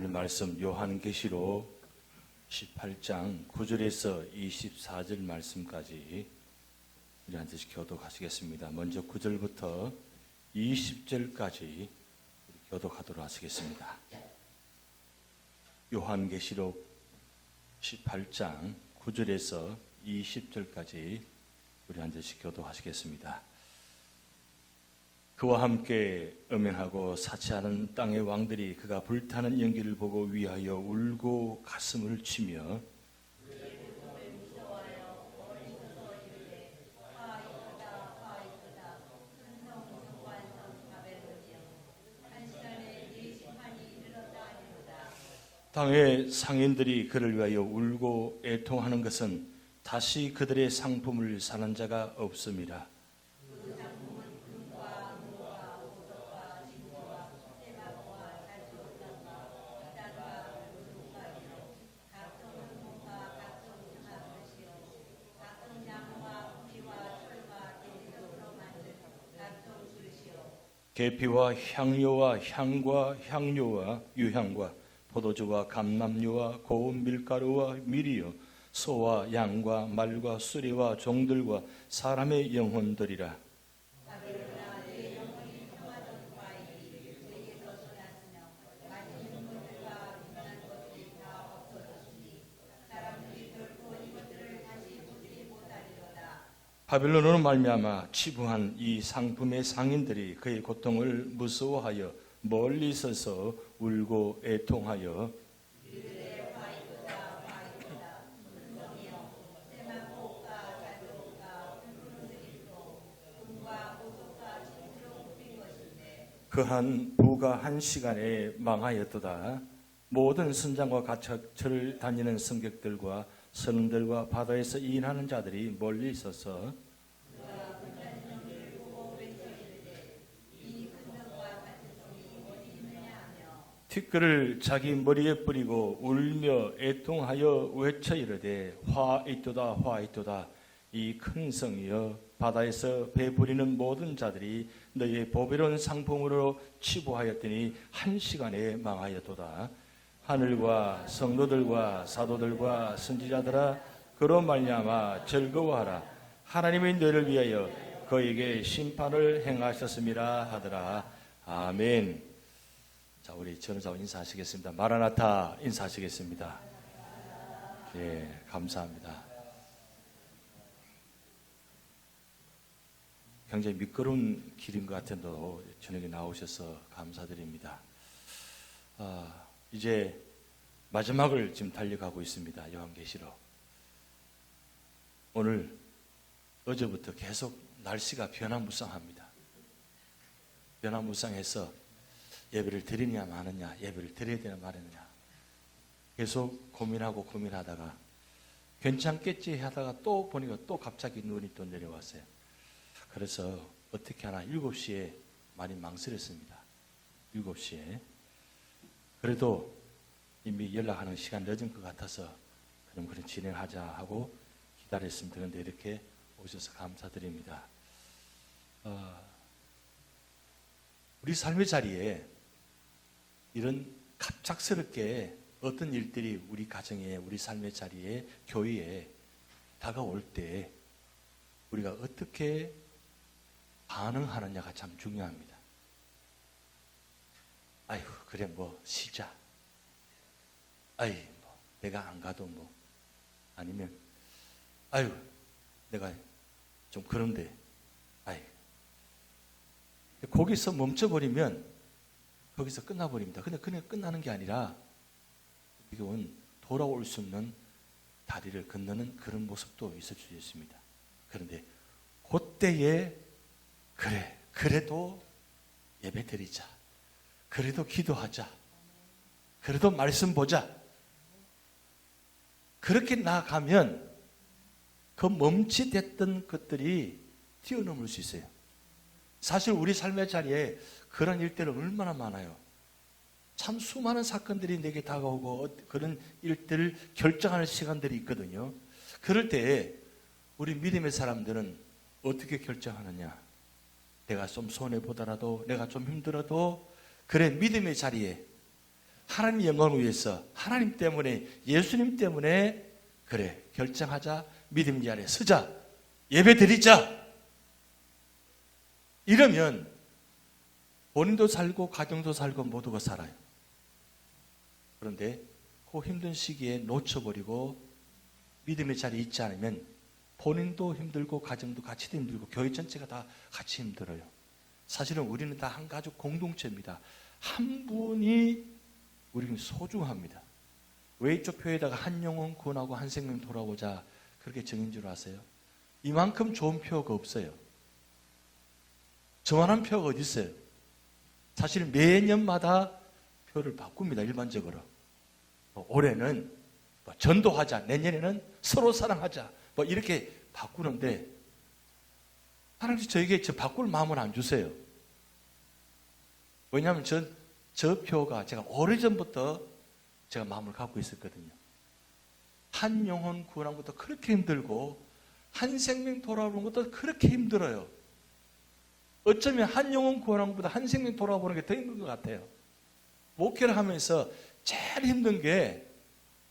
하나님 말씀 요한계시록 18장 9절에서 24절 말씀까지 우리 앉으시 교독하시겠습니다. 먼저 9절부터 20절까지 교독하도록 하시겠습니다. 요한계시록 18장 9절에서 20절까지 우리 앉으시 교독하시겠습니다. 그와 함께 음행하고 사치하는 땅의 왕들이 그가 불타는 연기를 보고 위하여 울고 가슴을 치며 땅의 상인들이 그를 위하여 울고 애통하는 것은 다시 그들의 상품을 사는 자가 없음이라. 계피와 향료와 향과 향료와 유향과 포도주와 감람류와 고운 밀가루와 밀이요 소와 양과 말과 수레와 종들과 사람의 영혼들이라. 바벨론으로 말미암아 치부한 이 상품의 상인들이 그의 고통을 무서워하여 멀리 서서 울고 애통하여 그한 부가 한 시간에 망하였도다. 모든 선장과 가축을 다니는 승객들과 선원들과 바다에서 일하는 자들이 멀리 있어서 티끌을 자기 머리에 뿌리고 울며 애통하여 외쳐 이르되 화 있도다 화 있도다. 이 큰 성이여 바다에서 배부리는 모든 자들이 너희의 보배로운 상품으로 치부하였더니 한 시간에 망하였도다. 하늘과 성도들과 사도들과 선지자들아 그로 말미암아 즐거워하라. 하나님이 너희를 위하여 그에게 심판을 행하셨음이라 하더라. 아멘. 자, 우리 전우자와 인사하시겠습니다. 마라나타 인사하시겠습니다. 예, 감사합니다. 굉장히 미끄러운 길인 것 같은데도 저녁에 나오셔서 감사드립니다. 이제 마지막을 지금 달려가고 있습니다. 요한계시록. 오늘 어제부터 계속 날씨가 변화무쌍합니다. 변화무쌍해서 예배를 드리냐 마느냐, 예배를 드려야 되냐 마느냐 계속 고민하다가 괜찮겠지 하다가 또 보니까 또 갑자기 눈이 또 내려왔어요. 그래서 어떻게 하나 7시에 많이 망설였습니다. 7시에. 그래도 이미 연락하는 시간 늦은 것 같아서 그럼 진행하자 하고 기다렸습니다. 그런데 이렇게 오셔서 감사드립니다. 우리 삶의 자리에 이런 갑작스럽게 어떤 일들이 우리 가정에, 우리 삶의 자리에, 교회에 다가올 때 우리가 어떻게 반응하느냐가 참 중요합니다. 아이고 그래 뭐 쉬자. 아이 뭐 내가 안 가도 뭐 아니면 아유 내가 좀 그런데 아이 거기서 멈춰버리면 거기서 끝나버립니다. 근데 그냥 끝나는 게 아니라 이건 돌아올 수 없는 다리를 건너는 그런 모습도 있을 수 있습니다. 그런데 그때에 그래도 예배 드리자. 그래도 기도하자. 그래도 말씀 보자. 그렇게 나아가면 그 멈칫했던 것들이 뛰어넘을 수 있어요. 사실 우리 삶의 자리에 그런 일들은 얼마나 많아요. 참 수많은 사건들이 내게 다가오고 그런 일들을 결정하는 시간들이 있거든요. 그럴 때 우리 믿음의 사람들은 어떻게 결정하느냐? 내가 좀 손해보더라도 내가 좀 힘들어도 그래 믿음의 자리에 하나님 영광을 위해서 하나님 때문에 예수님 때문에 그래 결정하자. 믿음 자리에 서자. 예배 드리자. 이러면 본인도 살고 가정도 살고 모두가 살아요. 그런데 그 힘든 시기에 놓쳐버리고 믿음의 자리에 있지 않으면 본인도 힘들고 가정도 같이 힘들고 교회 전체가 다 같이 힘들어요. 사실은 우리는 다 한 가족 공동체입니다. 한 분이 우리는 소중합니다. 왜 이쪽 표에다가 한 영혼 구원하고 한 생명 돌아오자 그렇게 정인 줄 아세요? 이만큼 좋은 표가 없어요. 저만한 표가 어디 있어요? 사실 매년마다 표를 바꿉니다. 일반적으로. 올해는 전도하자, 내년에는 서로 사랑하자 이렇게 바꾸는데 하나님께서 저에게 저 바꿀 마음을 안 주세요. 왜냐하면 저 표가 제가 오래전부터 제가 마음을 갖고 있었거든요. 한 영혼 구원한 것도 그렇게 힘들고 한 생명 돌아오는 것도 그렇게 힘들어요. 어쩌면 한 영혼 구원한 것보다 한 생명 돌아보는 게 더 힘든 것 같아요. 목회를 하면서 제일 힘든 게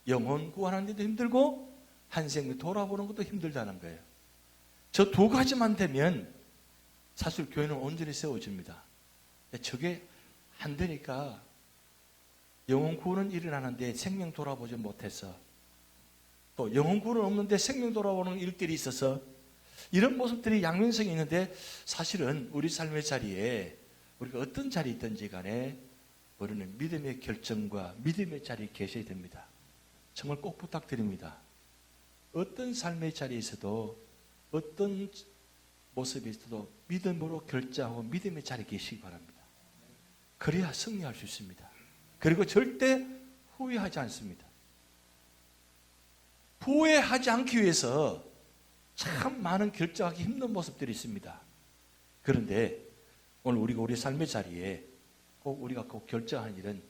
영혼 구원하는 데도 힘들고 한 생명 돌아보는 것도 힘들다는 거예요. 저 두 가지만 되면 사실 교회는 온전히 세워집니다. 저게 안 되니까 영혼 구원은 일어나는데 생명 돌아보지 못해서 또 영혼 구원은 없는데 생명 돌아보는 일들이 있어서 이런 모습들이 양면성이 있는데 사실은 우리 삶의 자리에 우리가 어떤 자리에 있든지 간에 우리는 믿음의 결정과 믿음의 자리에 계셔야 됩니다. 정말 꼭 부탁드립니다. 어떤 삶의 자리에 있어도 어떤 모습에 있어도 믿음으로 결정하고 믿음의 자리에 계시기 바랍니다. 그래야 승리할 수 있습니다. 그리고 절대 후회하지 않습니다. 후회하지 않기 위해서 참 많은 결정하기 힘든 모습들이 있습니다. 그런데 오늘 우리가 우리 삶의 자리에 꼭 우리가 꼭 결정하는 일은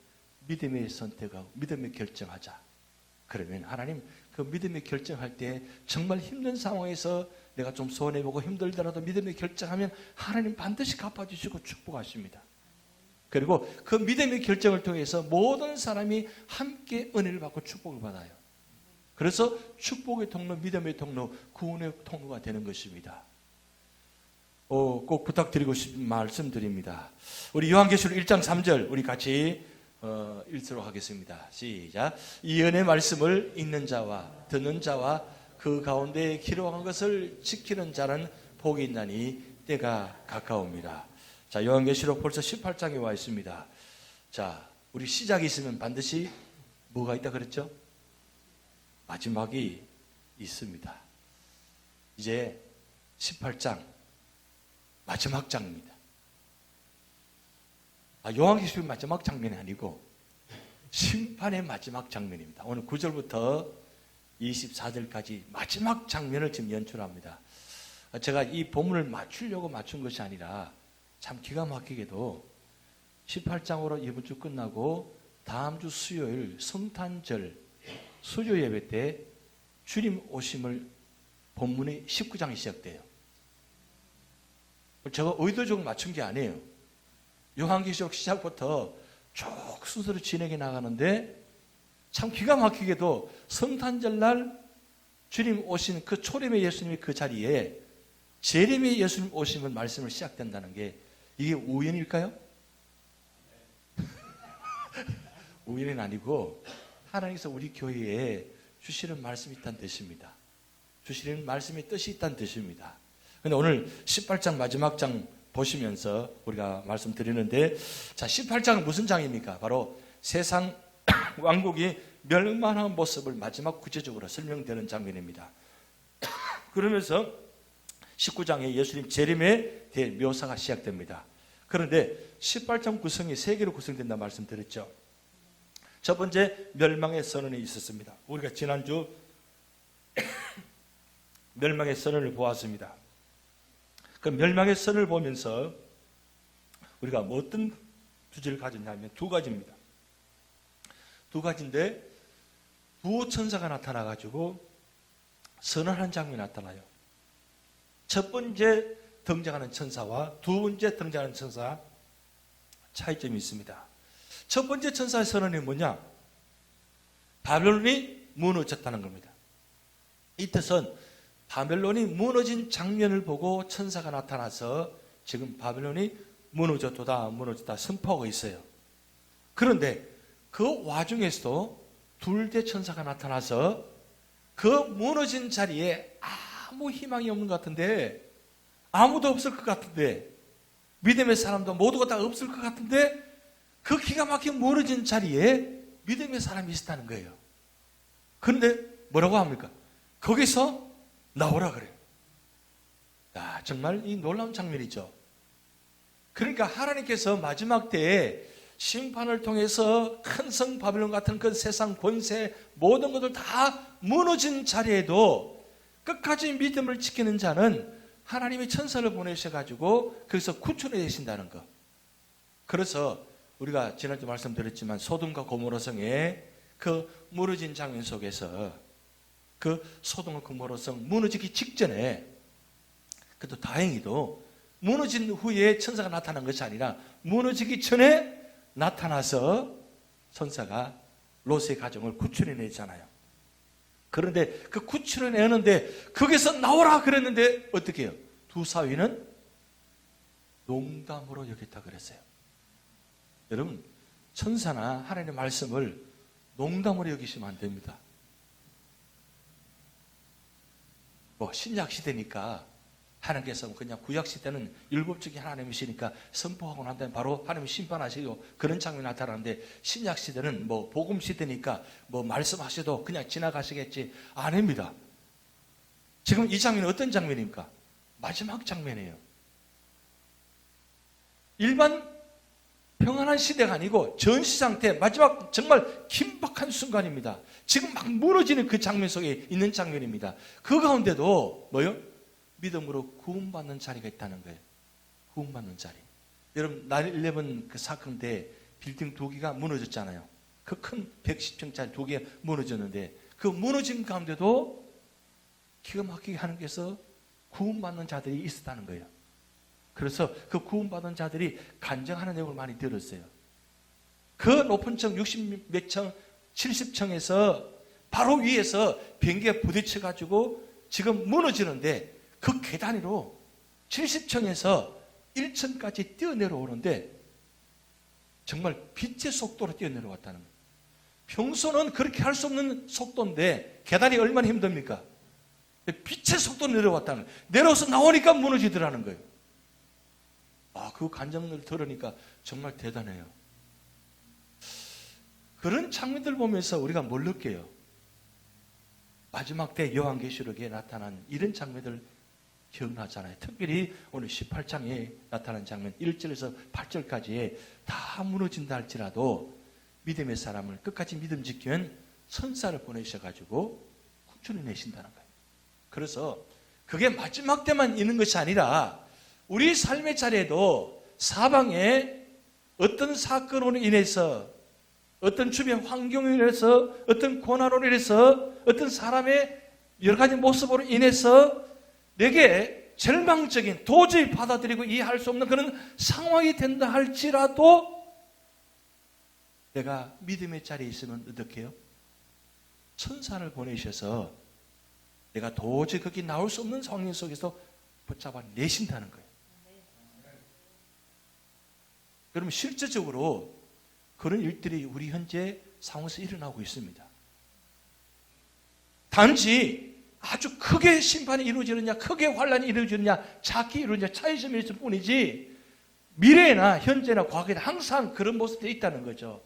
믿음의 선택하고 믿음의 결정하자. 그러면 하나님 그 믿음의 결정할 때 정말 힘든 상황에서 내가 좀 손해보고 힘들더라도 믿음의 결정하면 하나님 반드시 갚아주시고 축복하십니다. 그리고 그 믿음의 결정을 통해서 모든 사람이 함께 은혜를 받고 축복을 받아요. 그래서 축복의 통로, 믿음의 통로, 구원의 통로가 되는 것입니다. 꼭 부탁드리고 싶은 말씀드립니다. 우리 요한계시록 1장 3절 우리 같이 읽도록 하겠습니다. 시작. 이 은혜 말씀을 읽는 자와 듣는 자와 그 가운데 기록한 것을 지키는 자는 복이 있나니 때가 가까웁니다. 자, 요한계시록 벌써 18장에 와 있습니다. 자, 우리 시작이 있으면 반드시 뭐가 있다 그랬죠? 마지막이 있습니다. 이제 18장 마지막 장입니다. 요한계시록 마지막 장면이 아니고 심판의 마지막 장면입니다. 오늘 9절부터 24절까지 마지막 장면을 지금 연출합니다. 제가 이 본문을 맞추려고 맞춘 것이 아니라 참 기가 막히게도 18장으로 이번 주 끝나고 다음 주 수요일 성탄절 수요 예배 때 주님 오심을 본문의 19장이 시작돼요. 제가 의도적으로 맞춘 게 아니에요. 요한계시록 시작부터 쭉 순서로 진행해 나가는데 참 기가 막히게도 성탄절 날 주님 오신 그 초림의 예수님의 그 자리에 재림의 예수님 오심을 말씀을 시작된다는 게 이게 우연일까요? 우연은 아니고 하나님께서 우리 교회에 주시는 말씀이 있다는 뜻입니다. 주시는 말씀의 뜻이 있다는 뜻입니다. 그런데 오늘 18장 마지막 장 보시면서 우리가 말씀드리는데 자, 18장은 무슨 장입니까? 바로 세상 왕국이 멸망한 모습을 마지막 구체적으로 설명되는 장면입니다. 그러면서 19장에 예수님 재림에 대해 묘사가 시작됩니다. 그런데 18장 구성이 세 개로 구성된다 말씀드렸죠. 첫 번째 멸망의 선언이 있었습니다. 우리가 지난주 멸망의 선언을 보았습니다. 그 멸망의 선을 보면서 우리가 어떤 주제를 가졌냐면 두 가지입니다. 두 가지인데 부호천사가 나타나가지고 선언하는 장면이 나타나요. 첫 번째 등장하는 천사와 두 번째 등장하는 천사 차이점이 있습니다. 첫 번째 천사의 선언이 뭐냐? 바벨론이 무너졌다는 겁니다. 이 뜻은 바벨론이 무너진 장면을 보고 천사가 나타나서 지금 바벨론이 무너졌다 선포하고 있어요. 그런데 그 와중에서도 둘째 천사가 나타나서 그 무너진 자리에 아무 희망이 없는 것 같은데, 아무도 없을 것 같은데, 믿음의 사람도 모두가 다 없을 것 같은데, 그 기가 막힌 무너진 자리에 믿음의 사람이 있었다는 거예요. 그런데 뭐라고 합니까? 거기서 나오라 그래요. 야, 정말 이 놀라운 장면이죠. 그러니까 하나님께서 마지막 때에 심판을 통해서 큰 성 바벨론 같은 그 세상 권세 모든 것들 다 무너진 자리에도 끝까지 믿음을 지키는 자는 하나님이 천사를 보내셔가지고 거기서 구출해 주신다는 것. 그래서 우리가 지난주 말씀드렸지만 소돔과 고모라 성의 그 무너진 장면 속에서 그 소돔과 고모라 성 무너지기 직전에, 그래도 다행히도 무너진 후에 천사가 나타난 것이 아니라 무너지기 전에 나타나서 천사가 롯의 가정을 구출해내잖아요. 그런데 그 구출해내는데 거기서 나오라 그랬는데 어떻게 해요? 두 사위는 농담으로 여겼다 그랬어요. 여러분, 천사나 하나님의 말씀을 농담으로 여기시면 안 됩니다. 뭐 신약 시대니까 하나님께서 그냥 구약 시대는 율법적인 하나님이시니까 선포하고 난 다음에 바로 하나님이 심판하시고 그런 장면이 나타나는데, 신약 시대는 뭐 복음 시대니까 뭐 말씀하셔도 그냥 지나가시겠지. 아닙니다. 지금 이 장면은 어떤 장면입니까? 마지막 장면이에요. 일반 평안한 시대가 아니고 전시 상태, 마지막 정말 긴박한 순간입니다. 지금 막 무너지는 그 장면 속에 있는 장면입니다. 그 가운데도 뭐요? 믿음으로 구원받는 자리가 있다는 거예요. 구원받는 자리. 여러분, 9/11 그 사건 때 빌딩 2개가 무너졌잖아요. 그 큰 110층짜리 2개 무너졌는데, 그 무너진 가운데도 기가 막히게 하나님께서 구원받는 자들이 있었다는 거예요. 그래서 그 구원받은 자들이 간증하는 내용을 많이 들었어요. 그 높은 층 60몇 층, 70층에서 바로 위에서 비행기가 부딪혀가지고 지금 무너지는데, 그 계단으로 70층에서 1층까지 뛰어내려오는데 정말 빛의 속도로 뛰어내려왔다는 거예요. 평소는 그렇게 할 수 없는 속도인데 계단이 얼마나 힘듭니까? 빛의 속도로 내려왔다는 거예요. 내려와서 나오니까 무너지더라는 거예요. 그 간증을 들으니까 정말 대단해요. 그런 장면들 보면서 우리가 뭘 느껴요? 마지막 때 요한계시록에 나타난 이런 장면들 기억나잖아요. 특별히 오늘 18장에 나타난 장면 1절에서 8절까지에 다 무너진다 할지라도 믿음의 사람을 끝까지 믿음 지키면 천사를 보내셔가지고 구출해내신다는 거예요. 그래서 그게 마지막 때만 있는 것이 아니라 우리 삶의 자리에도 사방에 어떤 사건으로 인해서, 어떤 주변 환경으로 인해서, 어떤 고난으로 인해서, 어떤 사람의 여러 가지 모습으로 인해서 내게 절망적인, 도저히 받아들이고 이해할 수 없는 그런 상황이 된다 할지라도 내가 믿음의 자리에 있으면 어떻게 해요? 천사를 보내셔서 내가 도저히 거기 나올 수 없는 상황 속에서 붙잡아 내신다는 거예요. 여러분, 실제적으로 그런 일들이 우리 현재 상황에서 일어나고 있습니다. 단지 아주 크게 심판이 이루어지느냐, 크게 환란이 이루어지느냐, 작게 이루어지느냐 차이점이 있을 뿐이지 미래나 현재나 과거에는 항상 그런 모습들이 있다는 거죠.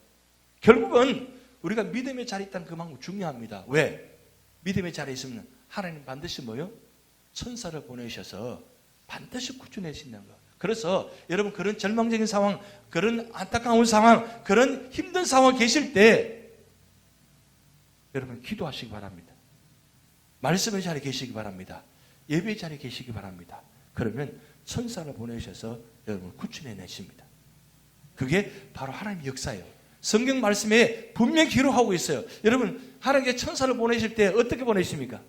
결국은 우리가 믿음의 자리에 있다는 그만큼 중요합니다. 왜? 믿음의 자리에 있으면 하나님 반드시 뭐요? 천사를 보내셔서 반드시 구출해내신다는 거. 그래서 여러분, 그런 절망적인 상황, 그런 안타까운 상황, 그런 힘든 상황 계실 때 여러분 기도하시기 바랍니다. 말씀의 자리에 계시기 바랍니다. 예배의 자리에 계시기 바랍니다. 그러면 천사를 보내셔서 여러분을 구출해내십니다. 그게 바로 하나님의 역사예요. 성경 말씀에 분명히 기록하고 있어요. 여러분, 하나님께 천사를 보내실 때 어떻게 보내십니까?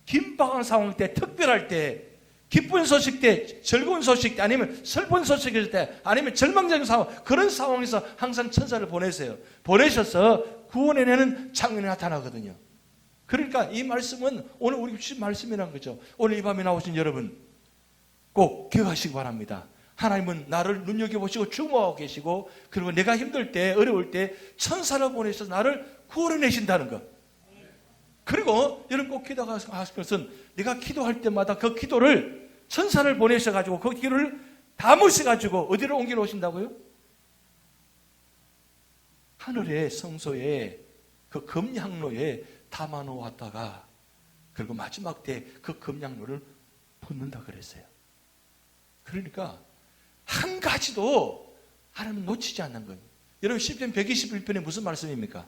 긴박한 상황 때, 특별할 때, 기쁜 소식 때, 즐거운 소식 때, 아니면 슬픈 소식일 때, 아니면 절망적인 상황, 그런 상황에서 항상 천사를 보내세요. 보내셔서 구원해내는 장면이 나타나거든요. 그러니까 이 말씀은 오늘 우리 주신 말씀이라는 거죠. 오늘 이 밤에 나오신 여러분 꼭 기억하시기 바랍니다. 하나님은 나를 눈여겨보시고 주목하고 계시고, 그리고 내가 힘들 때, 어려울 때 천사를 보내셔서 나를 구원해내신다는 것. 그리고 여러분 꼭 기도하실 것은, 내가 기도할 때마다 그 기도를 천사를 보내셔가지고 그 기도를 담으셔가지고 어디로 옮겨 오신다고요? 하늘의 성소에 그 금향로에 담아 놓았다가, 그리고 마지막 때 그 금향로를 붓는다 그랬어요. 그러니까 한 가지도 하나님은 놓치지 않는 거예요. 여러분 시편 121편에 무슨 말씀입니까?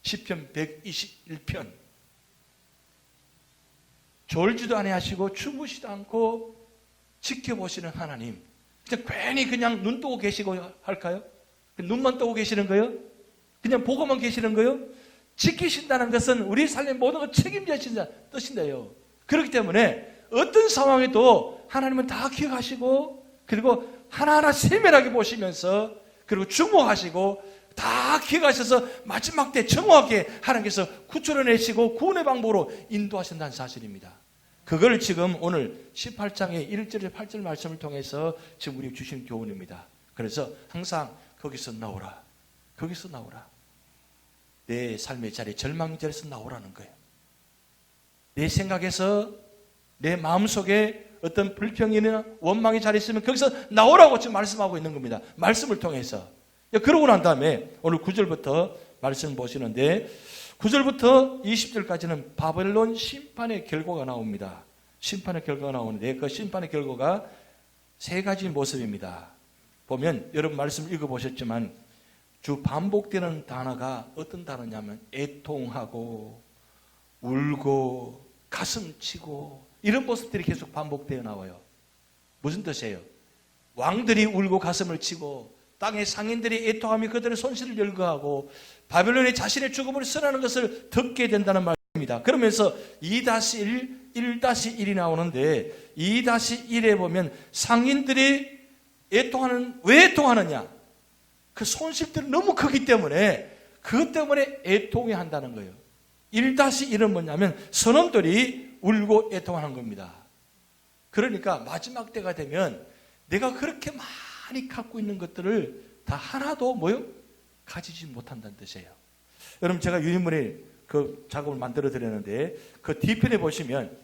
시편 121편. 졸지도 아니하시고 주무시도 않고 지켜보시는 하나님. 괜히 그냥 눈 뜨고 계시고 할까요? 눈만 뜨고 계시는 거예요? 그냥 보고만 계시는 거예요? 지키신다는 것은 우리 삶의 모든 걸 책임지신다 뜻인데요. 그렇기 때문에 어떤 상황에도 하나님은 다 기억하시고, 그리고 하나하나 세밀하게 보시면서, 그리고 주목하시고 다 기억하셔서 마지막 때 정확하게 하나님께서 구출해내시고 구원의 방법으로 인도하신다는 사실입니다. 그걸 지금 오늘 18장의 1절에 8절 말씀을 통해서 지금 우리 주신 교훈입니다. 그래서 항상 거기서 나오라, 거기서 나오라. 내 삶의 자리, 절망의 자리에서 나오라는 거예요. 내 생각에서, 내 마음속에 어떤 불평이나 원망의 자리에 있으면 거기서 나오라고 지금 말씀하고 있는 겁니다. 말씀을 통해서. 그러고 난 다음에 오늘 9절부터 말씀을 보시는데, 9절부터 20절까지는 바벨론 심판의 결과가 나옵니다. 심판의 결과가 나오는데, 그 심판의 결과가 세 가지 모습입니다. 보면 여러분 말씀 읽어보셨지만 주 반복되는 단어가 어떤 단어냐면 애통하고 울고 가슴치고 이런 모습들이 계속 반복되어 나와요. 무슨 뜻이에요? 왕들이 울고 가슴을 치고 땅의 상인들이 애통하며 그들의 손실을 열거하고 바벨론이 자신의 죽음을 선하는 것을 듣게 된다는 말입니다. 그러면서 2-1, 1-1이 나오는데 2-1에 보면 상인들이 애통하는, 왜 애통하느냐? 그 손실들이 너무 크기 때문에 그것 때문에 애통해 한다는 거예요. 1-1은 뭐냐면 선원들이 울고 애통하는 겁니다. 그러니까 마지막 때가 되면 내가 그렇게 많이 갖고 있는 것들을 다 하나도 뭐요? 가지지 못한다는 뜻이에요. 여러분 제가 유인물의 그 작업을 만들어 드렸는데 그 뒤편에 보시면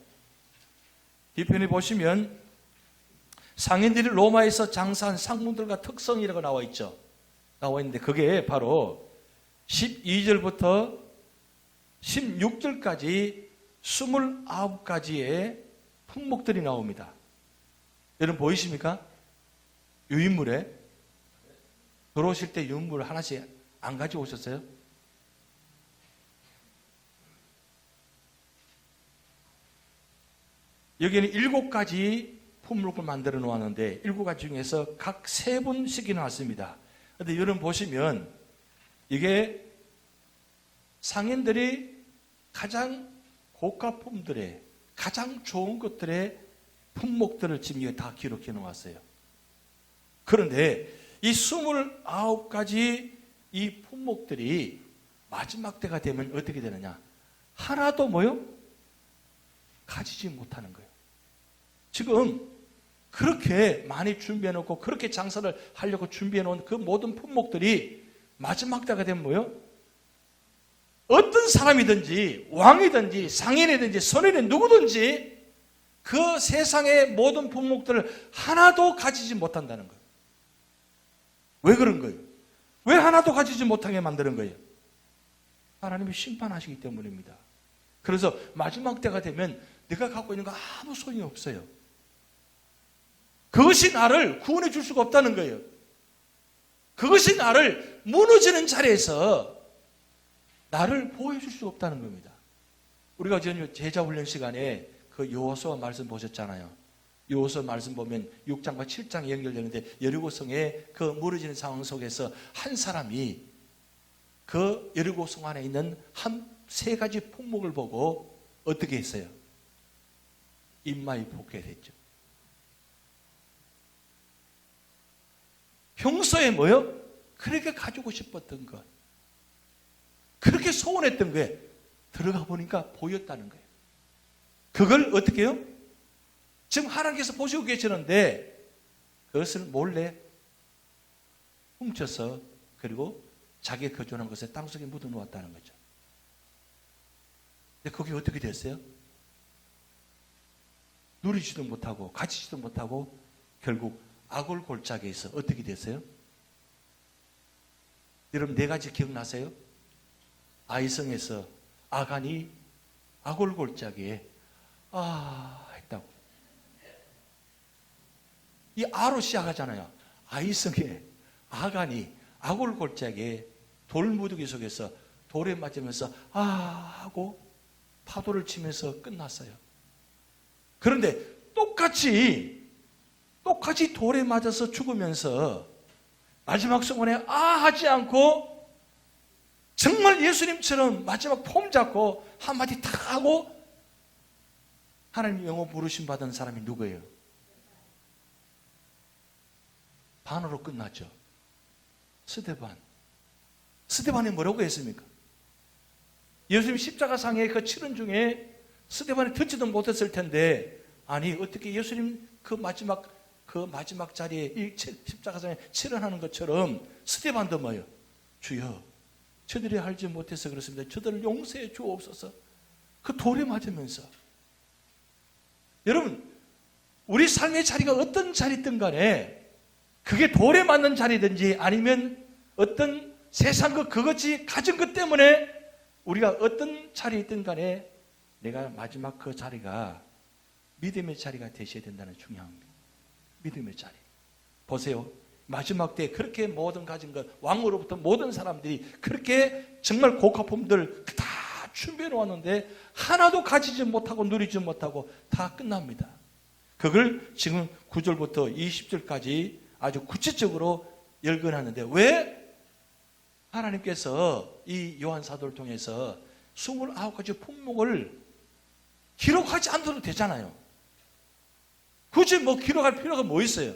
상인들이 로마에서 장사한 상품들과 특성이라고 나와 있죠. 나와 있는데 그게 바로 12절부터 16절까지 29가지의 품목들이 나옵니다. 여러분 보이십니까? 유인물에 들어오실 때 유인물 하나씩 안 가지고 오셨어요? 여기는 7가지 품목을 만들어 놓았는데 7가지 중에서 각 3분씩이 나왔습니다. 그런데 여러분 보시면 이게 상인들이 가장 고가품들의 가장 좋은 것들의 품목들을 지금 여기 다 기록해 놓았어요. 그런데 이 29가지 이 품목들이 마지막 때가 되면 어떻게 되느냐? 하나도 뭐요? 가지지 못하는 거예요. 지금 그렇게 많이 준비해 놓고 그렇게 장사를 하려고 준비해 놓은 그 모든 품목들이 마지막 때가 되면 뭐요? 어떤 사람이든지 왕이든지 상인이든지 선인이 누구든지 그 세상의 모든 품목들을 하나도 가지지 못한다는 거예요. 왜 그런 거예요? 왜 하나도 가지지 못하게 만드는 거예요? 하나님이 심판하시기 때문입니다. 그래서 마지막 때가 되면 내가 갖고 있는 거 아무 소용이 없어요. 그것이 나를 구원해 줄 수가 없다는 거예요. 그것이 나를 무너지는 자리에서 나를 보호해 줄 수가 없다는 겁니다. 우리가 지금 제자 훈련 시간에 그 여호수아 말씀 보셨잖아요. 여호수아 말씀 보면 6장과 7장이 연결되는데 여리고성의 그 무너지는 상황 속에서 한 사람이 그 여리고성 안에 있는 한 3가지 품목을 보고 어떻게 했어요? 입마에 복귀했죠. 평소에 뭐요? 그렇게 가지고 싶었던 것, 그렇게 소원했던 거에 들어가 보니까 보였다는 거예요. 그걸 어떻게 해요? 지금 하나님께서 보시고 계시는데 그것을 몰래 훔쳐서 그리고 자기가 거주하는 곳에 땅속에 묻어 놓았다는 거죠. 근데 그게 어떻게 됐어요? 누리지도 못하고 가지지도 못하고 결국 아골 골짜기에서 어떻게 됐어요? 여러분 네 가지 기억나세요? 아이성에서 아간이 아골 골짜기에 했다고. 이 아로 시작하잖아요. 아이성에 아간이 아골 골짜기에 돌무더기 속에서 돌에 맞으면서 하고 파도를 치면서 끝났어요. 그런데 똑같이 돌에 맞아서 죽으면서 마지막 순간에 하지 않고 정말 예수님처럼 마지막 폼 잡고 한마디 탁 하고 하나님 영혼 부르심 받은 사람이 누구예요? 반으로 끝났죠. 스데반이 뭐라고 했습니까? 예수님 십자가상의 그 치른 중에 스데반이 듣지도 못했을 텐데, 아니 어떻게 예수님 그 마지막 자리에 이 십자가상에 치른하는 것처럼 스데반도 뭐예요? 주여, 저들이 알지 못해서 그렇습니다. 저들을 용서해 주옵소서. 그 돌에 맞으면서. 여러분, 우리 삶의 자리가 어떤 자리든 간에 그게 돌에 맞는 자리든지 아니면 어떤 세상 그것이 가진 것 때문에 우리가 어떤 자리에 있든 간에 내가 마지막 그 자리가 믿음의 자리가 되셔야 된다는 중요한 믿음의 자리. 보세요. 마지막 때에 그렇게 모든 가진 것, 왕으로부터 모든 사람들이 그렇게 정말 고가품들 다 준비해 놓았는데 하나도 가지지 못하고 누리지 못하고 다 끝납니다. 그걸 지금 9절부터 20절까지 아주 구체적으로 열거하는데, 왜 하나님께서 이 요한 사도를 통해서 29가지 품목을 기록하지 않아도 되잖아요. 굳이 기록할 필요가 뭐 있어요?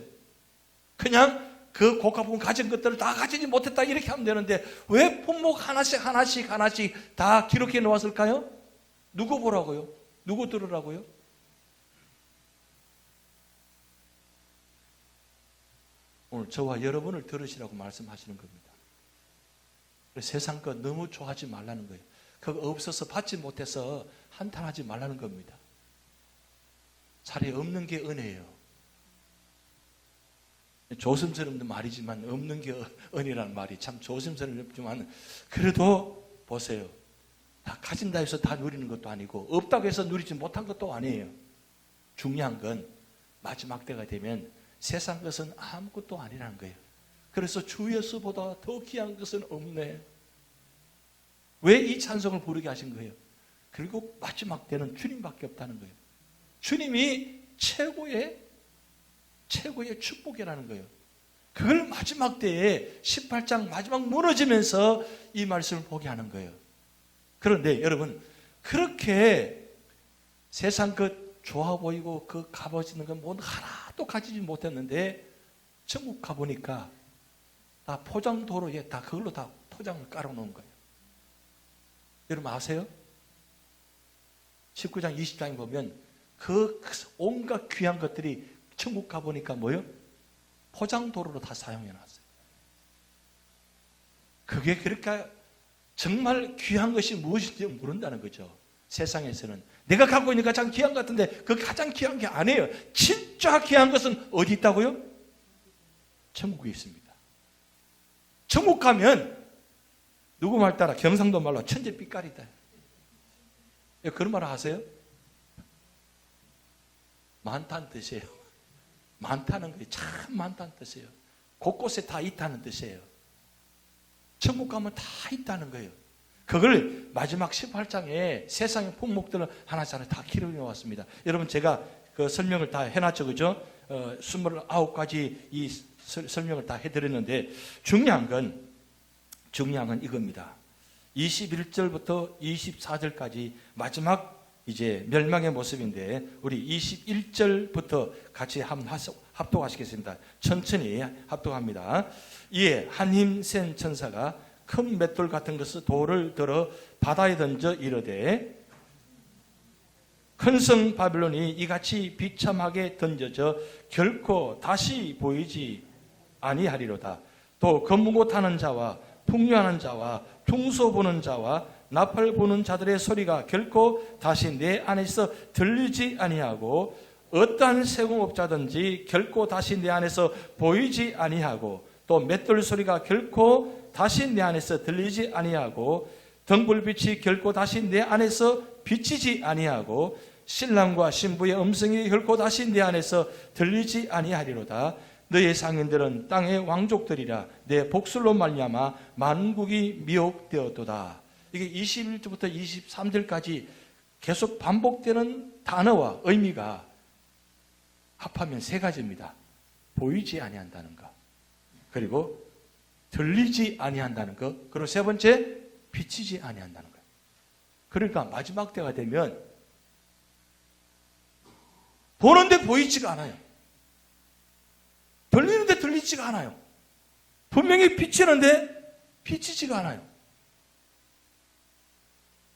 그냥 그 고가품 가진 것들을 다 가지지 못했다 이렇게 하면 되는데 왜 품목 하나씩 다 기록해 놓았을까요? 누구 보라고요? 누구 들으라고요? 오늘 저와 여러분을 들으시라고 말씀하시는 겁니다. 세상 것 너무 좋아하지 말라는 거예요. 그거 없어서 받지 못해서 한탄하지 말라는 겁니다. 차라리 없는 게 은혜예요. 조심스러운 말이지만 없는 게 은혜라는 말이 참 조심스럽지만 그래도 보세요. 다 가진다 해서 다 누리는 것도 아니고 없다고 해서 누리지 못한 것도 아니에요. 중요한 건 마지막 때가 되면 세상 것은 아무것도 아니라는 거예요. 그래서 주 예수보다 더 귀한 것은 없네. 왜 이 찬송을 부르게 하신 거예요? 그리고 마지막 때는 주님밖에 없다는 거예요. 주님이 최고의 축복이라는 거예요. 그걸 마지막 때에 18장 마지막 무너지면서 이 말씀을 보게 하는 거예요. 그런데 여러분, 그렇게 세상 것 좋아 보이고 그 값어지는 건 뭐 하나도 가지지 못했는데 천국 가보니까 다 포장도로에 다 그걸로 다 포장을 깔아놓은 거예요. 여러분 아세요? 19장 20장에 보면 그 온갖 귀한 것들이 천국 가보니까 뭐요? 포장도로로 다 사용해놨어요. 그게 그렇게 정말 귀한 것이 무엇인지 모른다는 거죠. 세상에서는 내가 갖고 있는 가장 귀한 것 같은데 그 가장 귀한 게 아니에요. 진짜 귀한 것은 어디 있다고요? 천국에 있습니다. 천국 가면 누구 말 따라 경상도 말로 천재 삐까리다. 그런 말 아세요? 많다는 뜻이에요. 많다는 게 참 많다는 뜻이에요. 곳곳에 다 있다는 뜻이에요. 천국 가면 다 있다는 거예요. 그걸 마지막 18장에 세상의 품목들을 하나씩 다 기록해 왔습니다. 여러분 제가 그 설명을 다 해놨죠. 그죠? 29가지 이 설명을 다 해드렸는데 중요한 건 이겁니다. 21절부터 24절까지 마지막 이제 멸망의 모습인데 우리 21절부터 같이 한번 합독하시겠습니다. 천천히 합독합니다. 이에 한 힘 센 천사가 큰 맷돌 같은 것을 돌을 들어 바다에 던져 이르되 큰 성 바빌론이 이같이 비참하게 던져져 결코 다시 보이지 아니하리로다. 또 검고 타는 자와 풍요하는 자와 흉소 보는 자와 나팔 부는 자들의 소리가 결코 다시 내 안에서 들리지 아니하고 어떠한 세공업자든지 결코 다시 내 안에서 보이지 아니하고 또 맷돌 소리가 결코 다시 내 안에서 들리지 아니하고 등불빛이 결코 다시 내 안에서 비치지 아니하고 신랑과 신부의 음성이 결코 다시 내 안에서 들리지 아니하리로다. 너의 상인들은 땅의 왕족들이라 내 복술로 말미암아 만국이 미혹되었도다. 이게 21절부터 23절까지 계속 반복되는 단어와 의미가 합하면 세 가지입니다. 보이지 아니한다는 것, 그리고 들리지 아니한다는 것, 그리고 세 번째 비치지 아니한다는 것. 그러니까 마지막 때가 되면 보는데 보이지가 않아요. 들리는데 들리지가 않아요. 분명히 비치는데 비치지가 않아요.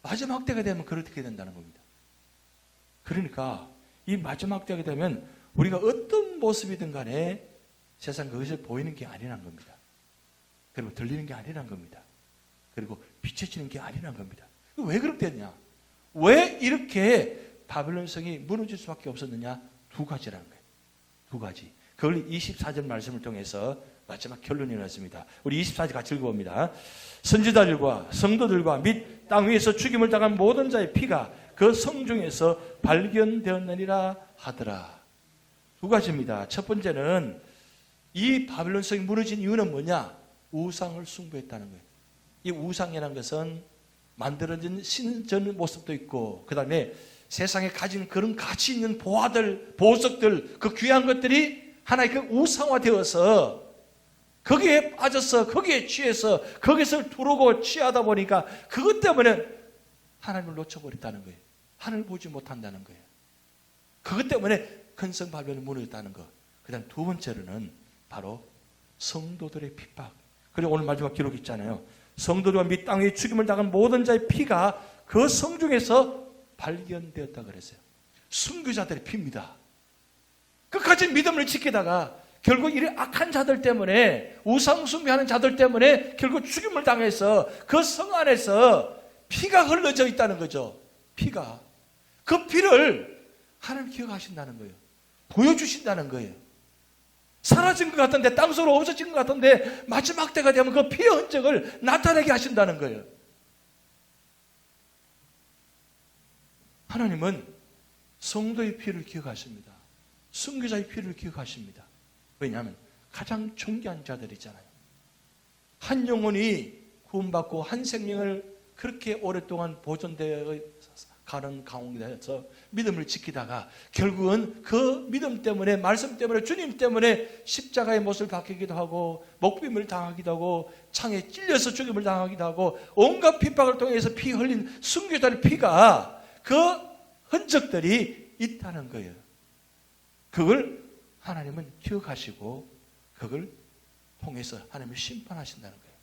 마지막 때가 되면 그렇게 된다는 겁니다. 그러니까 이 마지막 때가 되면 우리가 어떤 모습이든 간에 세상 그것을 보이는 게 아니란 겁니다. 그리고 들리는 게 아니란 겁니다. 그리고 비춰지는 게 아니란 겁니다. 왜 그렇게 됐냐? 왜 이렇게 바벨론 성이 무너질 수밖에 없었느냐? 두 가지라는 거예요. 두 가지. 그걸 24절 말씀을 통해서 마지막 결론이 났습니다. 우리 24절 같이 읽어봅니다. 선지자들과 성도들과 및 땅 위에서 죽임을 당한 모든 자의 피가 그 성 중에서 발견되었느니라 하더라. 두 가지입니다. 첫 번째는 이 바벨론 성이 무너진 이유는 뭐냐? 우상을 숭배했다는 거예요. 이 우상이라는 것은 만들어진 신전 모습도 있고, 그 다음에 세상에 가진 그런 가치 있는 보화들, 보석들, 그 귀한 것들이 하나의 그 우상화되어서 거기에 빠져서 거기에 취해서 거기서 두르고 취하다 보니까 그것 때문에 하나님을 놓쳐버렸다는 거예요. 하나님을 보지 못한다는 거예요. 그것 때문에 근성 발변이 무너졌다는 것. 그 다음 두 번째로는 바로 성도들의 핍박. 그리고 오늘 마지막 기록 있잖아요. 성도들과 및 땅 위에 죽임을 당한 모든 자의 피가 그 성 중에서 발견되었다 그랬어요. 순교자들의 피입니다. 끝까지 믿음을 지키다가 결국 이 악한 자들 때문에, 우상 숭배하는 자들 때문에 결국 죽임을 당해서 그 성 안에서 피가 흘러져 있다는 거죠. 피가. 그 피를 하나님 기억하신다는 거예요. 보여주신다는 거예요. 사라진 것 같은데, 땅속으로 없어진 것 같은데 마지막 때가 되면 그 피의 흔적을 나타내게 하신다는 거예요. 하나님은 성도의 피를 기억하십니다. 순교자의 피를 기억하십니다. 왜냐하면 가장 존귀한 자들이잖아요. 한 영혼이 구원받고 한 생명을 그렇게 오랫동안 보존되어 가는 가운데서 믿음을 지키다가 결국은 그 믿음 때문에, 말씀 때문에, 주님 때문에 십자가의 못을 박히기도 하고 목빔을 당하기도 하고 창에 찔려서 죽임을 당하기도 하고 온갖 핍박을 통해서 피 흘린 순교자의 피가, 그 흔적들이 있다는 거예요. 그걸 하나님은 기억하시고 그걸 통해서 하나님을 심판하신다는 거예요.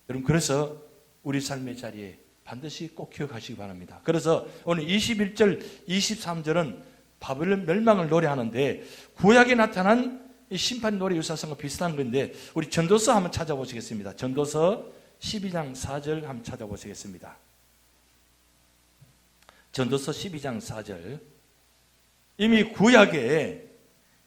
여러분, 그래서 우리 삶의 자리에 반드시 꼭 기억하시기 바랍니다. 그래서 오늘 21절, 23절은 바벨론 멸망을 노래하는데 구약에 나타난 심판 노래 유사성과 비슷한 건데 우리 전도서 한번 찾아보시겠습니다. 전도서 12장 4절 한번 찾아보시겠습니다. 전도서 12장 4절. 이미 구약에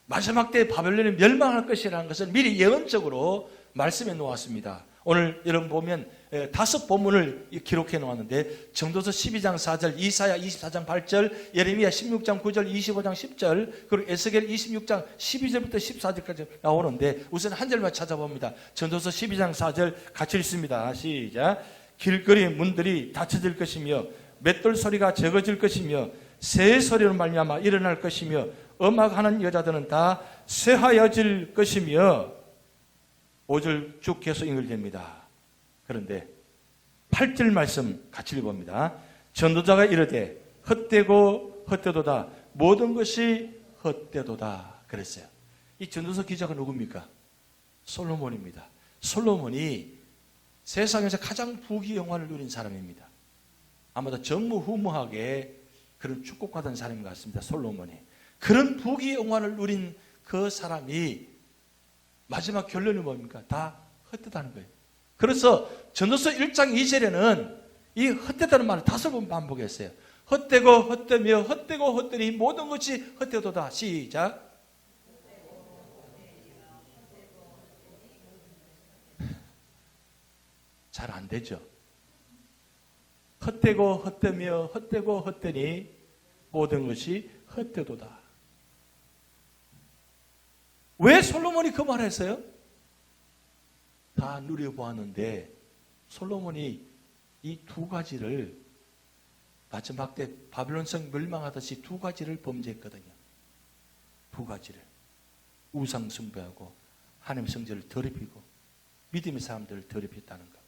마지막 때 바벨론이 멸망할 것이라는 것을 미리 예언적으로 말씀해 놓았습니다. 오늘 여러분 보면 5 본문을 기록해 놓았는데 전도서 12장 4절, 이사야 24장 8절, 예레미야 16장 9절, 25장 10절, 그리고 에스겔 26장 12절부터 14절까지 나오는데 우선 한 절만 찾아봅니다. 전도서 12장 4절 같이 읽습니다. 시작. 길거리 문들이 닫혀질 것이며 맷돌 소리가 적어질 것이며 새 소리로 말미암아 일어날 것이며 음악하는 여자들은 다 쇠하여질 것이며 5절 쭉 계속 연결됩니다. 그런데 8절 말씀 같이 읽어봅니다. 전도자가 이르되 헛되고 헛되도다. 모든 것이 헛되도다. 그랬어요. 이 전도서 기자가 누굽니까? 솔로몬입니다. 솔로몬이 세상에서 가장 부귀 영화를 누린 사람입니다. 아마도 전무후무하게 그런 축복받은 사람인 것 같습니다. 솔로몬이. 그런 부귀 영화를 누린 그 사람이 마지막 결론이 뭡니까? 다 헛되다는 거예요. 그래서 전도서 1장 2절에는 이 헛되다는 말을 5번 반복했어요. 헛되고 헛되며 헛되고 헛되니 모든 것이 헛되도다. 시작. 잘 안 되죠. 헛되고 헛되며 헛되고 헛되니 모든 것이 헛되도다. 왜 솔로몬이 그 말을 했어요? 다 누려보았는데 솔로몬이 이 2가지를 마지막 때 바빌론성 멸망하듯이 2가지를 범죄했거든요. 2가지를. 우상 숭배하고 하나님 성전을 더럽히고 믿음의 사람들을 더럽혔다는 것.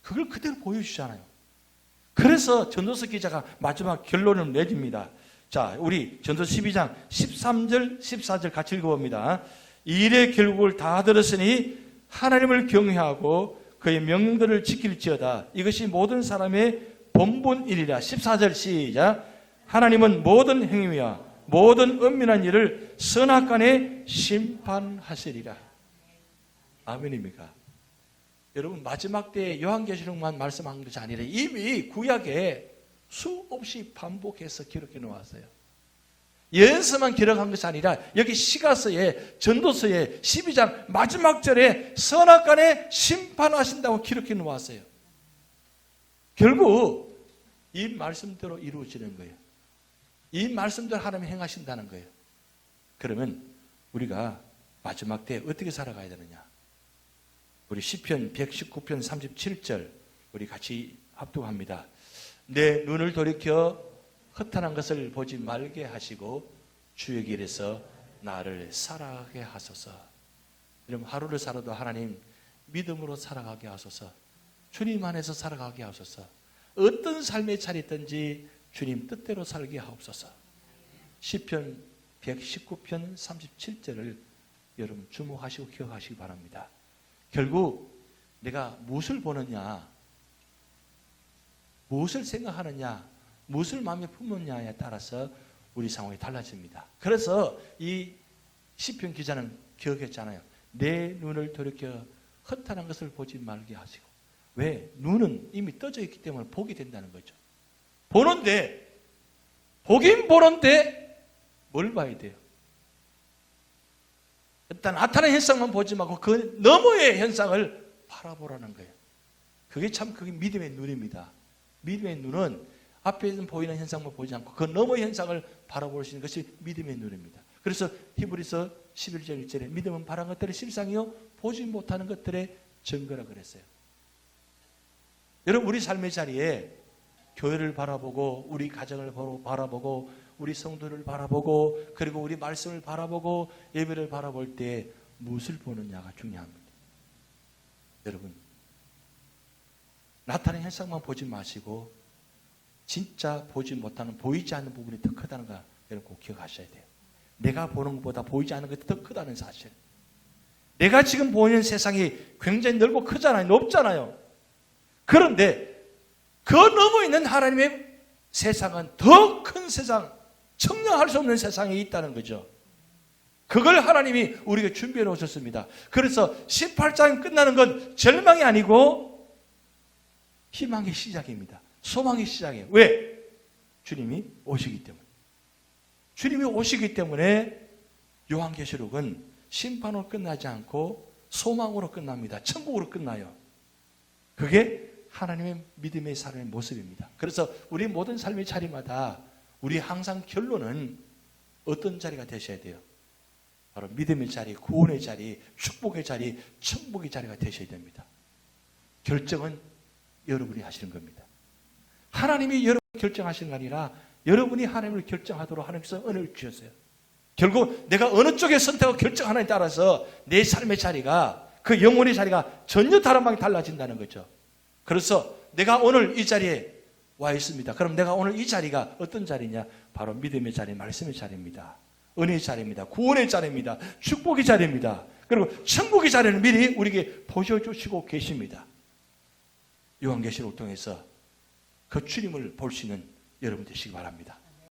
그걸 그대로 보여주잖아요. 그래서 전도서 기자가 마지막 결론을 내줍니다. 자, 우리 전도서 12장 13절 14절 같이 읽어봅니다. 이 일의 결국을 다 들었으니 하나님을 경외하고 그의 명령들을 지킬지어다. 이것이 모든 사람의 본분이리라. 14절 시작. 하나님은 모든 행위와 모든 은밀한 일을 선악간에 심판하시리라. 아멘입니까? 여러분, 마지막 때에 요한계시록만 말씀한 것이 아니라 이미 구약에 수없이 반복해서 기록해 놓았어요. 예언서만 기록한 것이 아니라 여기 시가서에 전도서에 12장 마지막 절에 선악간에 심판하신다고 기록해 놓았어요. 결국 이 말씀대로 이루어지는 거예요. 이 말씀대로 하나님이 행하신다는 거예요. 그러면 우리가 마지막 때에 어떻게 살아가야 되느냐? 우리 시편 119편 37절 우리 같이 합독합니다. 내 눈을 돌이켜 허탄한 것을 보지 말게 하시고 주의 길에서 나를 살아가게 하소서. 여러분, 하루를 살아도 하나님 믿음으로 살아가게 하소서. 주님 안에서 살아가게 하소서. 어떤 삶의 차례든지 주님 뜻대로 살게 하옵소서. 시편 119편 37절을 여러분 주목하시고 기억하시기 바랍니다. 결국 내가 무엇을 보느냐, 무엇을 생각하느냐, 무엇을 마음에 품느냐에 따라서 우리 상황이 달라집니다. 그래서 이 시편 기자는 기억했잖아요. 내 눈을 돌이켜 허탄한 것을 보지 말게 하시고. 왜? 눈은 이미 떠져 있기 때문에 보게 된다는 거죠. 보는데, 보긴 보는데 뭘 봐야 돼요? 일단 나타나는 현상만 보지 말고 그 너머의 현상을 바라보라는 거예요. 그게 믿음의 눈입니다. 믿음의 눈은 앞에 보이는 현상만 보지 않고 그 너머의 현상을 바라볼 수 있는 것이 믿음의 눈입니다. 그래서 히브리서 11절 1절에 믿음은 바라는 것들의 실상이요 보지 못하는 것들의 증거라 그랬어요. 여러분, 우리 삶의 자리에 교회를 바라보고 우리 가정을 바라보고 우리 성도를 바라보고 그리고 우리 말씀을 바라보고 예배를 바라볼 때 무엇을 보느냐가 중요합니다. 여러분, 나타나는 현상만 보지 마시고 진짜 보지 못하는, 보이지 않는 부분이 더 크다는 거 여러분 꼭 기억하셔야 돼요. 내가 보는 것보다 보이지 않는 것이 더 크다는 사실. 내가 지금 보이는 세상이 굉장히 넓고 크잖아요. 높잖아요. 그런데 그 넘어 있는 하나님의 세상은 더 큰 세상, 청량할 수 없는 세상에 있다는 거죠. 그걸 하나님이 우리에게 준비해 놓으셨습니다. 그래서 18장이 끝나는 건 절망이 아니고 희망의 시작입니다. 소망의 시작이에요. 왜? 주님이 오시기 때문에. 주님이 오시기 때문에 요한계시록은 심판으로 끝나지 않고 소망으로 끝납니다. 천국으로 끝나요. 그게 하나님의 믿음의 삶의 모습입니다. 그래서 우리 모든 삶의 자리마다 우리 항상 결론은 어떤 자리가 되셔야 돼요? 바로 믿음의 자리, 구원의 자리, 축복의 자리, 천국의 자리가 되셔야 됩니다. 결정은 여러분이 하시는 겁니다. 하나님이 여러분을 결정하시는 게 아니라 여러분이 하나님을 결정하도록 하나님께서 은혜를 주셨어요. 결국 내가 어느 쪽에 선택을 결정하느냐에 따라서 내 삶의 자리가, 그 영혼의 자리가 전혀 다른 방향이 달라진다는 거죠. 그래서 내가 오늘 이 자리에 와 있습니다. 그럼 내가 오늘 이 자리가 어떤 자리냐? 바로 믿음의 자리, 말씀의 자리입니다. 은혜의 자리입니다. 구원의 자리입니다. 축복의 자리입니다. 그리고 천국의 자리는 미리 우리에게 보여주시고 계십니다. 요한계시록을 통해서 그 주님을 볼 수 있는 여러분 되시기 바랍니다.